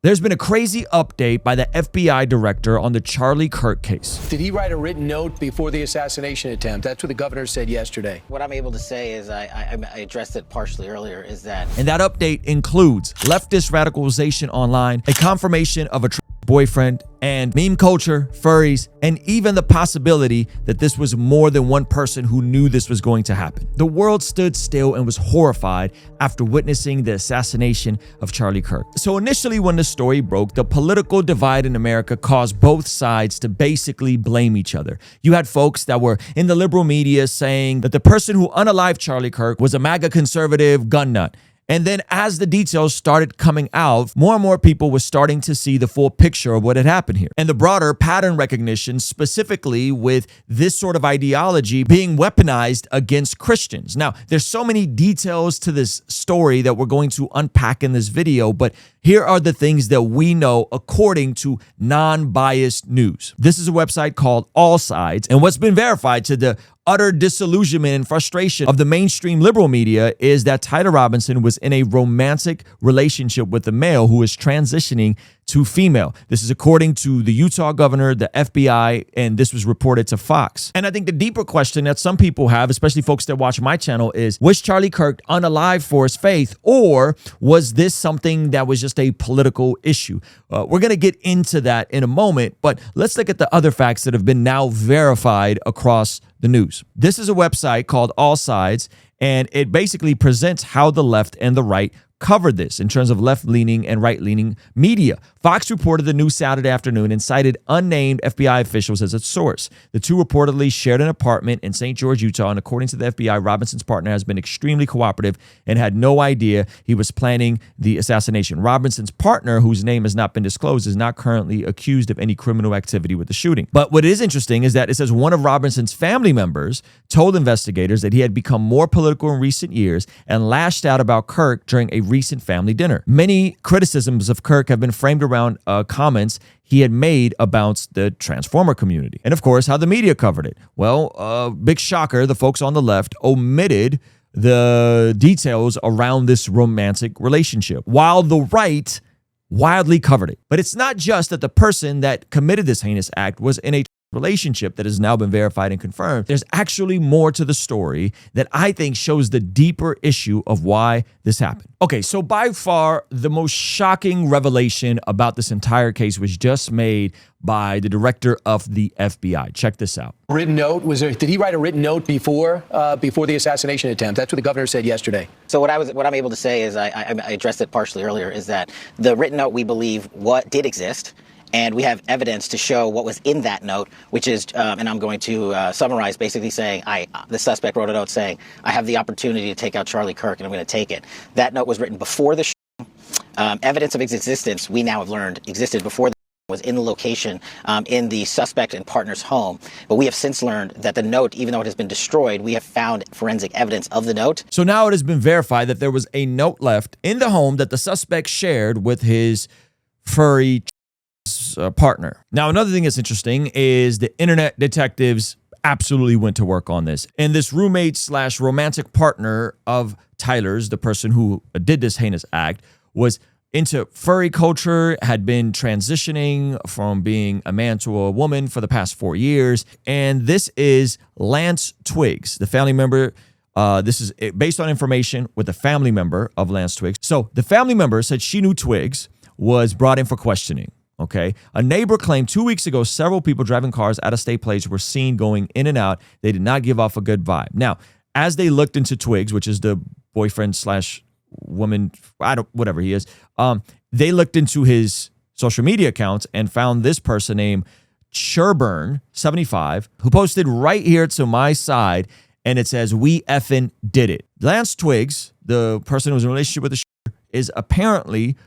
There's been a crazy update by the FBI director on the Charlie Kirk case. Did he write a written note before the assassination attempt? That's what the governor said yesterday. What I'm able to say is, I addressed it partially earlier, is that... And that update includes leftist radicalization online, a confirmation of a boyfriend, and meme culture, furries, and even the possibility that this was more than one person who knew this was going to happen. The world stood still and was horrified after witnessing the assassination of Charlie Kirk. So initially when the story broke, the political divide in America caused both sides to basically blame each other. You had folks that were in the liberal media saying that the person who unalived Charlie Kirk was a MAGA conservative gun nut. And then as the details started coming out, more and more people were starting to see the full picture of what had happened here. And the broader pattern recognition, specifically with this sort of ideology being weaponized against Christians. Now, there's so many details to this story that we're going to unpack in this video, but here are the things that we know according to non-biased news. This is a website called All Sides, and what's been verified to the utter disillusionment and frustration of the mainstream liberal media is that Tyler Robinson was in a romantic relationship with a male who is transitioning to female. This is according to the Utah governor, the FBI, and this was reported to Fox. And I think the deeper question that some people have, especially folks that watch my channel, is was Charlie Kirk unalive for his faith, or was this something that was just a political issue? We're going to get into that in a moment, but let's look at the other facts that have been now verified across the news. This is a website called All Sides, and it basically presents how the left and the right covered this in terms of left-leaning and right-leaning media. Fox reported the news Saturday afternoon and cited unnamed FBI officials as its source. The two reportedly shared an apartment in St. George, Utah, and according to the FBI, Robinson's partner has been extremely cooperative and had no idea he was planning the assassination. Robinson's partner, whose name has not been disclosed, is not currently accused of any criminal activity with the shooting. But what is interesting is that it says one of Robinson's family members told investigators that he had become more political in recent years and lashed out about Kirk during a recent family dinner. Many criticisms of Kirk have been framed around comments he had made about the Transformer community. And of course, how the media covered it. Well, big shocker, the folks on the left omitted the details around this romantic relationship, while the right wildly covered it. But it's not just that the person that committed this heinous act was in a relationship that has now been verified and confirmed. There's actually more to the story that I think shows the deeper issue of why this happened. Okay, so by far the most shocking revelation about this entire case was just made by the director of the FBI. Check this out. Written note, did he write a written note before the assassination attempt? That's what the governor said yesterday. So what I'm able to say is, I addressed it partially earlier, is that the written note, we believe, did exist. And we have evidence to show what was in that note, which is, and I'm going to summarize, basically saying, the suspect wrote a note saying, I have the opportunity to take out Charlie Kirk, and I'm going to take it. That note was written before the shooting. Evidence of its existence, we now have learned, existed before the was in the location in the suspect and partner's home. But we have since learned that the note, even though it has been destroyed, we have found forensic evidence of the note. So now it has been verified that there was a note left in the home that the suspect shared with his furry partner. Now, another thing that's interesting is the internet detectives absolutely went to work on this. And this roommate slash romantic partner of Tyler's, the person who did this heinous act, was into furry culture, had been transitioning from being a man to a woman for the past 4 years. And this is Lance Twiggs, the family member. This is based on information with the family member of Lance Twiggs. So the family member said she knew Twiggs was brought in for questioning. Okay. A neighbor claimed 2 weeks ago several people driving cars out of state plates were seen going in and out. They did not give off a good vibe. Now, as they looked into Twiggs, which is the boyfriend slash woman, whatever he is, they looked into his social media accounts and found this person named Sherburn75, who posted right here to my side, and it says, "We effing did it." Lance Twiggs, the person who was in a relationship with the is apparently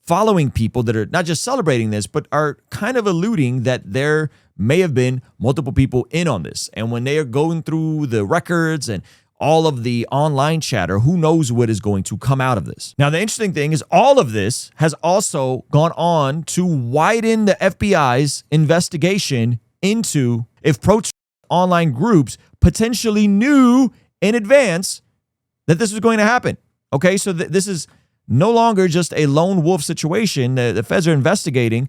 following people that are not just celebrating this, but are kind of alluding that there may have been multiple people in on this. And when they are going through the records and all of the online chatter, who knows what is going to come out of this. Now, the interesting thing is all of this has also gone on to widen the FBI's investigation into if pro-trans online groups potentially knew in advance that this was going to happen. Okay, so this is no longer just a lone wolf situation. The feds are investigating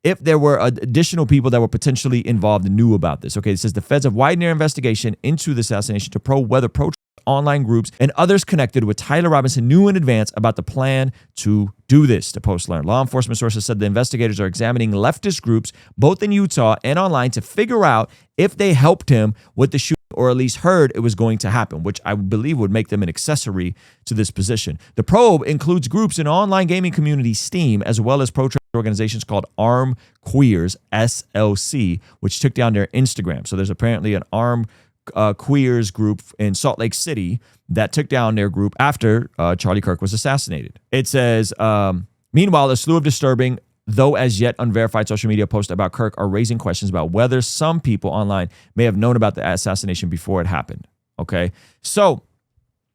if there were additional people that were potentially involved and knew about this. Okay, it says the feds have widened their investigation into the assassination to probe whether pro online groups and others connected with Tyler Robinson knew in advance about the plan to do this, the Post learned. Law enforcement sources said the investigators are examining leftist groups, both in Utah and online, to figure out if they helped him with the shooting or at least heard it was going to happen, which I believe would make them an accessory to this position. The probe includes groups in online gaming community S.D.N.Y, as well as pro-trans organizations called Arm Queers, SLC, which took down their Instagram. So there's apparently an Arm Queers group in Salt Lake City that took down their group after Charlie Kirk was assassinated. It says, meanwhile, a slew of disturbing, though as yet unverified social media posts about Kirk are raising questions about whether some people online may have known about the assassination before it happened. Okay, so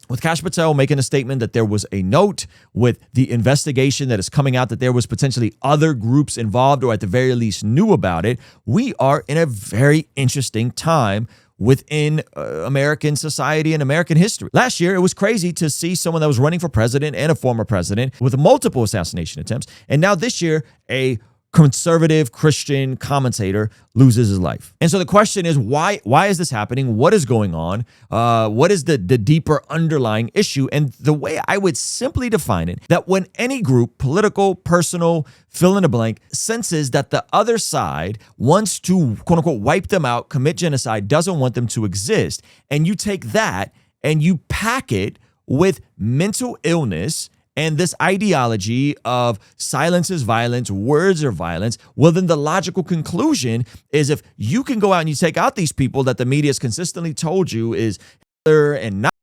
with Kash Patel making a statement that there was a note, with the investigation that is coming out that there was potentially other groups involved or at the very least knew about it, we are in a very interesting time within American society and American history. Last year, it was crazy to see someone that was running for president and a former president with multiple assassination attempts. And now this year, a conservative Christian commentator loses his life. And so the question is, why is this happening? What is going on? What is the deeper underlying issue? And the way I would simply define it, that when any group, political, personal, fill in the blank, senses that the other side wants to, quote unquote, wipe them out, commit genocide, doesn't want them to exist, and you take that and you pack it with mental illness and this ideology of silence is violence, words are violence, well, then the logical conclusion is if you can go out and you take out these people that the media has consistently told you is Hitler and not,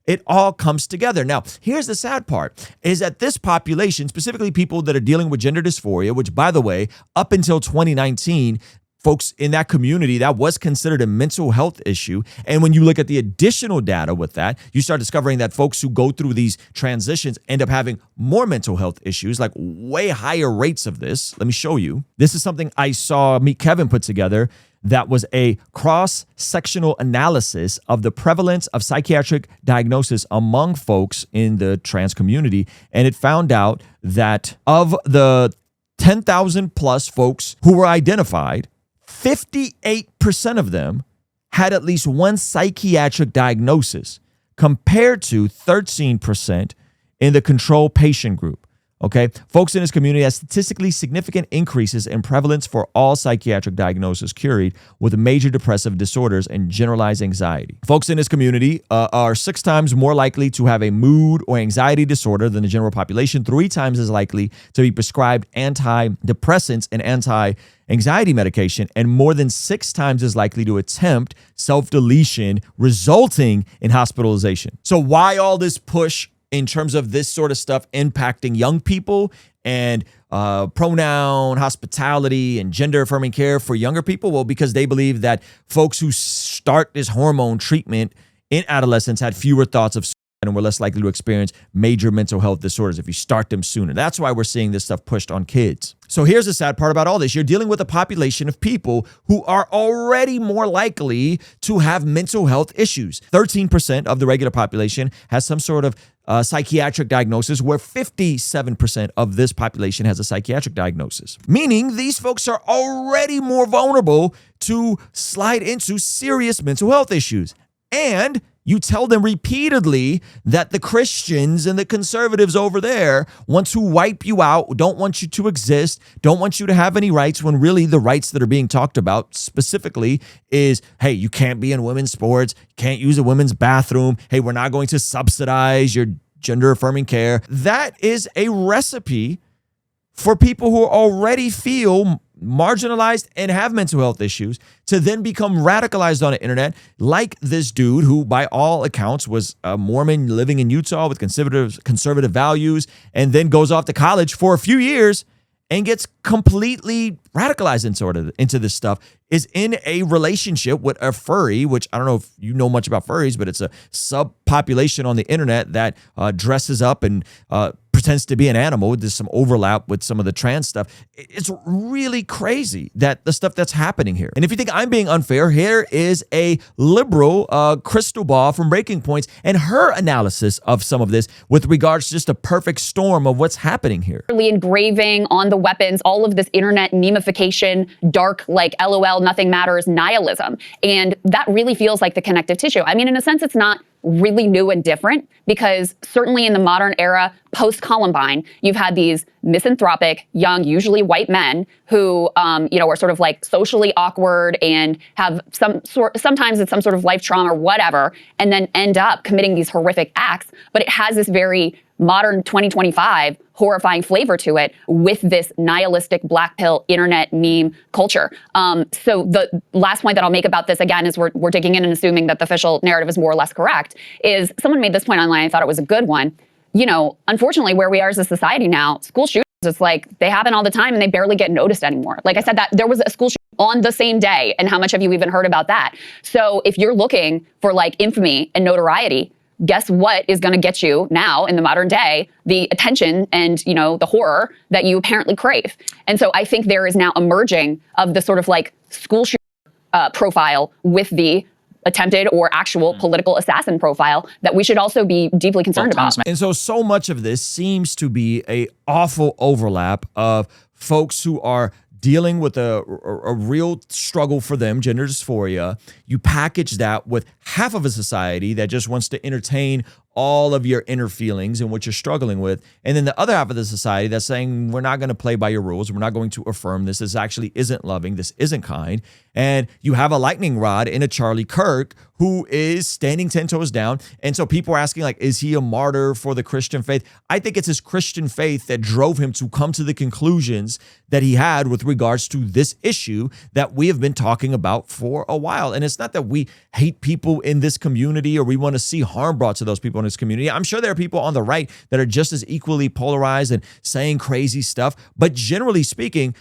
it all comes together. Now, here's the sad part, is that this population, specifically people that are dealing with gender dysphoria, which, by the way, up until 2019, folks in that community, that was considered a mental health issue. And when you look at the additional data with that, you start discovering that folks who go through these transitions end up having more mental health issues, like way higher rates of this. Let me show you. This is something I saw Meet Kevin put together. That was a cross-sectional analysis of the prevalence of psychiatric diagnosis among folks in the trans community. And it found out that of the 10,000 plus folks who were identified, 58% of them had at least one psychiatric diagnosis, compared to 13% in the control patient group. Okay, folks in this community have statistically significant increases in prevalence for all psychiatric diagnoses carried with major depressive disorders and generalized anxiety. Folks in this community are 6 times more likely to have a mood or anxiety disorder than the general population, 3 times as likely to be prescribed antidepressants and anti-anxiety medication, and more than 6 times as likely to attempt self-deletion, resulting in hospitalization. So why all this push in terms of this sort of stuff impacting young people and pronoun, hospitality, and gender-affirming care for younger people? Well, because they believe that folks who start this hormone treatment in adolescence had fewer thoughts of suicide and were less likely to experience major mental health disorders if you start them sooner. That's why we're seeing this stuff pushed on kids. So here's the sad part about all this. You're dealing with a population of people who are already more likely to have mental health issues. 13% of the regular population has some sort of psychiatric diagnosis, where 57% of this population has a psychiatric diagnosis. Meaning these folks are already more vulnerable to slide into serious mental health issues. And you tell them repeatedly that the Christians and the conservatives over there want to wipe you out, don't want you to exist, don't want you to have any rights, when really the rights that are being talked about specifically is, hey, you can't be in women's sports, you can't use a women's bathroom, hey, we're not going to subsidize your gender-affirming care. That is a recipe for people who already feel marginalized and have mental health issues to then become radicalized on the internet, like this dude who, by all accounts, was a Mormon living in Utah with conservative values, and then goes off to college for a few years and gets completely radicalized into this stuff, is in a relationship with a furry, which I don't know if you know much about furries, but it's a subpopulation on the internet that dresses up and pretends to be an animal. There's some overlap with some of the trans stuff. It's really crazy that the stuff that's happening here. And if you think I'm being unfair, here is a liberal crystal ball from Breaking Points and her analysis of some of this with regards to just a perfect storm of what's happening here. Engraving on the weapons, all of this internet memification, dark, like LOL, nothing matters, nihilism. And that really feels like the connective tissue. I mean, in a sense, it's not really new and different, because certainly in the modern era, post-Columbine, you've had these misanthropic, young, usually white men who, are sort of like socially awkward and have sometimes it's some sort of life trauma or whatever, and then end up committing these horrific acts. But it has this very modern 2025 horrifying flavor to it with this nihilistic black pill internet meme culture. So the last point that I'll make about this, again, is we're digging in and assuming that the official narrative is more or less correct, is someone made this point online. I thought it was a good one. Unfortunately, where we are as a society now, school shootings, it's like they happen all the time and they barely get noticed anymore. Like I said, that there was a school shooting on the same day. And how much have you even heard about that? So if you're looking for like infamy and notoriety, guess what is going to get you now in the modern day the attention and, the horror that you apparently crave. And so I think there is now a merging of the sort of like school shooter profile with the attempted or actual political assassin profile that we should also be deeply concerned about. And so much of this seems to be a awful overlap of folks who are dealing with a real struggle for them, gender dysphoria. You package that with half of a society that just wants to entertain all of your inner feelings and what you're struggling with. And then the other half of the society that's saying, we're not going to play by your rules. We're not going to affirm this. This actually isn't loving. This isn't kind. And you have a lightning rod in a Charlie Kirk who is standing 10 toes down. And so people are asking, like, is he a martyr for the Christian faith? I think it's his Christian faith that drove him to come to the conclusions that he had with regards to this issue that we have been talking about for a while. And it's not that we hate people in this community or we want to see harm brought to those people in this community. I'm sure there are people on the right that are just as equally polarized and saying crazy stuff. But generally speaking,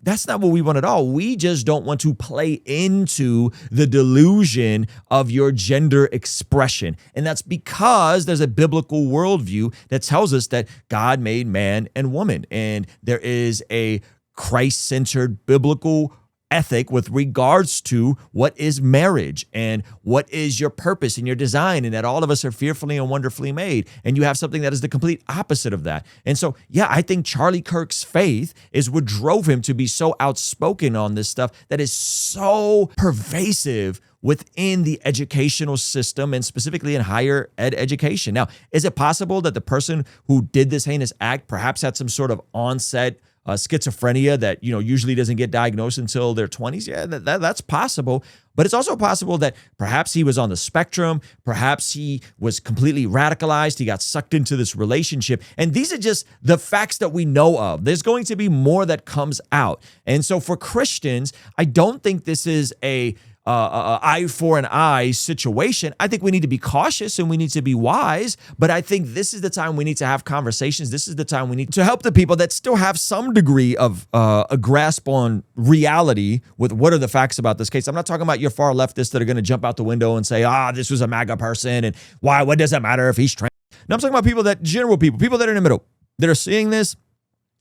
that's not what we want at all. We just don't want to play into the delusion of your gender expression. And that's because there's a biblical worldview that tells us that God made man and woman. And there is a Christ-centered biblical ethic with regards to what is marriage and what is your purpose and your design, and that all of us are fearfully and wonderfully made. And you have something that is the complete opposite of that. And so, yeah, I think Charlie Kirk's faith is what drove him to be so outspoken on this stuff that is so pervasive within the educational system and specifically in higher ed education. Now, is it possible that the person who did this heinous act perhaps had some sort of onset schizophrenia that, usually doesn't get diagnosed until their 20s? Yeah, that's possible. But it's also possible that perhaps he was on the spectrum. Perhaps he was completely radicalized. He got sucked into this relationship. And these are just the facts that we know of. There's going to be more that comes out. And so for Christians, I don't think this is a eye for an eye situation. I think we need to be cautious and we need to be wise, but I think this is the time we need to have conversations. This is the time we need to help the people that still have some degree of a grasp on reality with what are the facts about this case. I'm not talking about your far leftists that are going to jump out the window and say, this was a MAGA person and what does it matter if he's trans? No, I'm talking about people that people that are in the middle, that are seeing this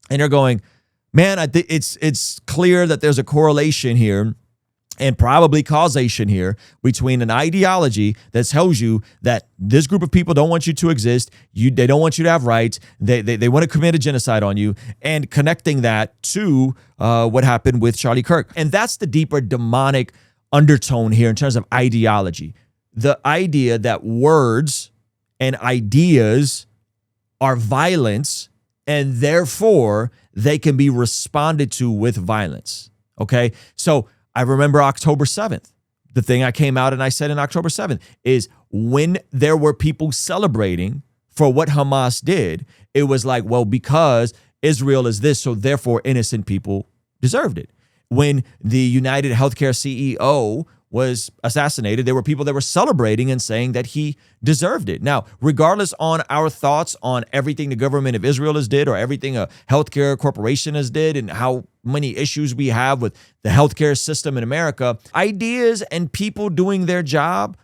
and they're going, man, I think it's clear that there's a correlation here and probably causation here between an ideology that tells you that this group of people don't want you to exist, they don't want you to have rights, they want to commit a genocide on you, and connecting that to what happened with Charlie Kirk. And that's the deeper demonic undertone here in terms of ideology. The idea that words and ideas are violence, and therefore they can be responded to with violence. Okay? So I remember October 7th. The thing I came out and I said in October 7th is when there were people celebrating for what Hamas did, it was like, well, because Israel is this, so therefore innocent people deserved it. When the United Healthcare CEO was assassinated, there were people that were celebrating and saying that he deserved it. Now, regardless on our thoughts on everything the government of Israel has did or everything a healthcare corporation has did and how many issues we have with the healthcare system in America, ideas and people doing their job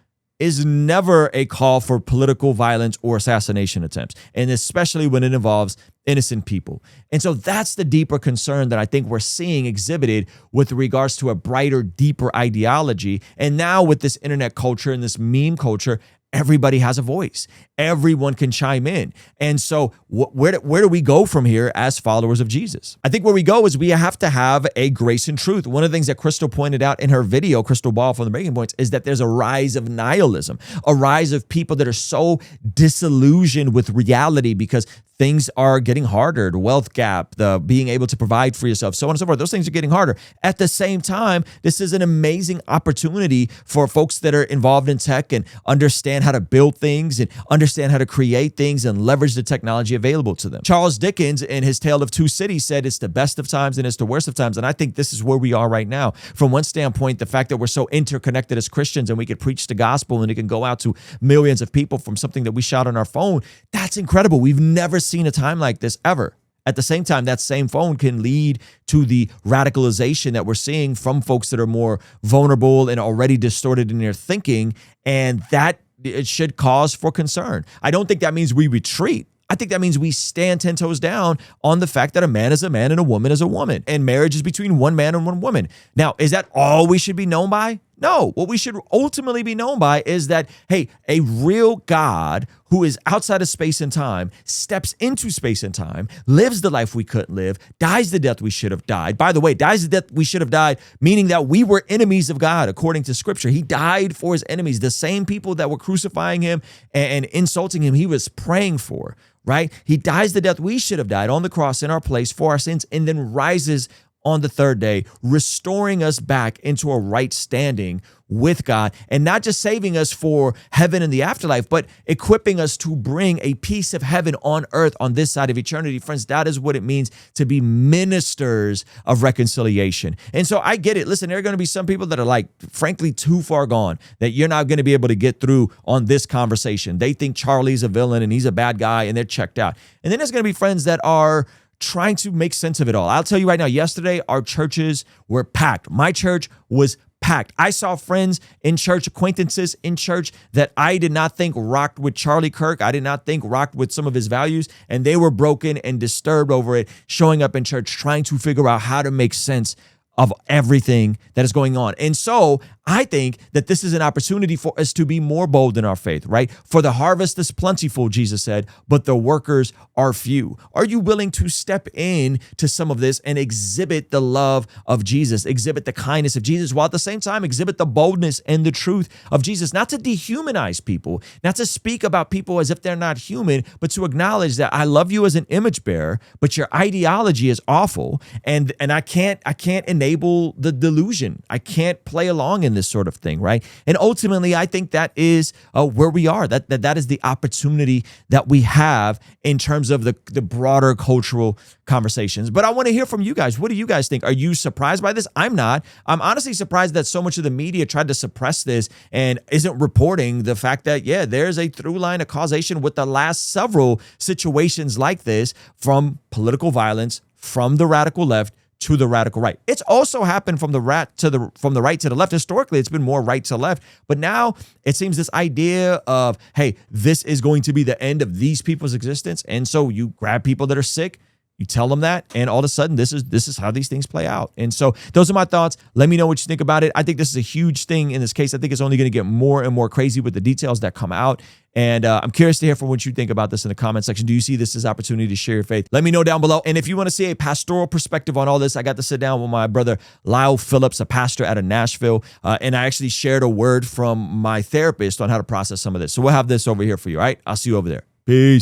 is never a call for political violence or assassination attempts, and especially when it involves innocent people. And so that's the deeper concern that I think we're seeing exhibited with regards to a brighter, deeper ideology. And now with this internet culture and this meme culture, everybody has a voice. Everyone can chime in. And so where do we go from here as followers of Jesus? I think where we go is we have to have a grace and truth. One of the things that Crystal pointed out in her video, Crystal Ball from the Breaking Points, is that there's a rise of nihilism, a rise of people that are so disillusioned with reality because things are getting harder. The wealth gap, the being able to provide for yourself, so on and so forth. Those things are getting harder. At the same time, this is an amazing opportunity for folks that are involved in tech and understand how to build things and understand how to create things and leverage the technology available to them. Charles Dickens, in his Tale of Two Cities, said it's the best of times and it's the worst of times. And I think this is where we are right now. From one standpoint, the fact that we're so interconnected as Christians and we could preach the gospel and it can go out to millions of people from something that we shot on our phone, that's incredible. We've never seen a time like this ever. At the same time, that same phone can lead to the radicalization that we're seeing from folks that are more vulnerable and already distorted in their thinking, and that it should cause for concern. I don't think that means we retreat. I think that means we stand 10 toes down on the fact that a man is a man and a woman is a woman, and marriage is between one man and one woman. Now, is that all we should be known by? No. What we should ultimately be known by is that, hey, a real God who is outside of space and time steps into space and time, lives the life we couldn't live, dies the death we should have died. By the way, dies the death we should have died, meaning that we were enemies of God, according to Scripture. He died for his enemies, the same people that were crucifying him and insulting him, he was praying for, right? He dies the death we should have died on the cross in our place for our sins, and then rises on the third day, restoring us back into a right standing with God, and not just saving us for heaven and the afterlife, but equipping us to bring a piece of heaven on earth on this side of eternity. Friends, that is what it means to be ministers of reconciliation. And so I get it. Listen, there are going to be some people that are like, frankly, too far gone, that you're not going to be able to get through on this conversation. They think Charlie's a villain and he's a bad guy and they're checked out. And then there's going to be friends that are trying to make sense of it all. I'll tell you right now, yesterday, our churches were packed. My church was packed. I saw friends in church, acquaintances in church that I did not think rocked with Charlie Kirk. I did not think rocked with some of his values, and they were broken and disturbed over it, showing up in church, trying to figure out how to make sense of everything that is going on. And so I think that this is an opportunity for us to be more bold in our faith, right? For the harvest is plentiful, Jesus said, but the workers are few. Are you willing to step in to some of this and exhibit the love of Jesus, exhibit the kindness of Jesus, while at the same time exhibit the boldness and the truth of Jesus, not to dehumanize people, not to speak about people as if they're not human, but to acknowledge that I love you as an image bearer, but your ideology is awful, and I can't enable the delusion. I can't play along in this sort of thing, right? And ultimately, I think that is where we are. That is the opportunity that we have in terms of the broader cultural conversations. But I want to hear from you guys. What do you guys think? Are you surprised by this? I'm not. I'm honestly surprised that so much of the media tried to suppress this and isn't reporting the fact that, yeah, there's a through line of causation with the last several situations like this, from political violence, from the radical left to the radical right. It's also happened from the right to the left. Historically, it's been more right to left, but now it seems this idea of, hey, this is going to be the end of these people's existence, and so you grab people that are sick, you tell them that, and all of a sudden, this is how these things play out. And so those are my thoughts. Let me know what you think about it. I think this is a huge thing in this case. I think it's only going to get more and more crazy with the details that come out. And I'm curious to hear from what you think about this in the comment section. Do you see this as opportunity to share your faith? Let me know down below. And if you want to see a pastoral perspective on all this, I got to sit down with my brother, Lyle Phillips, a pastor out of Nashville. And I actually shared a word from my therapist on how to process some of this. So we'll have this over here for you. All right. I'll see you over there. Peace.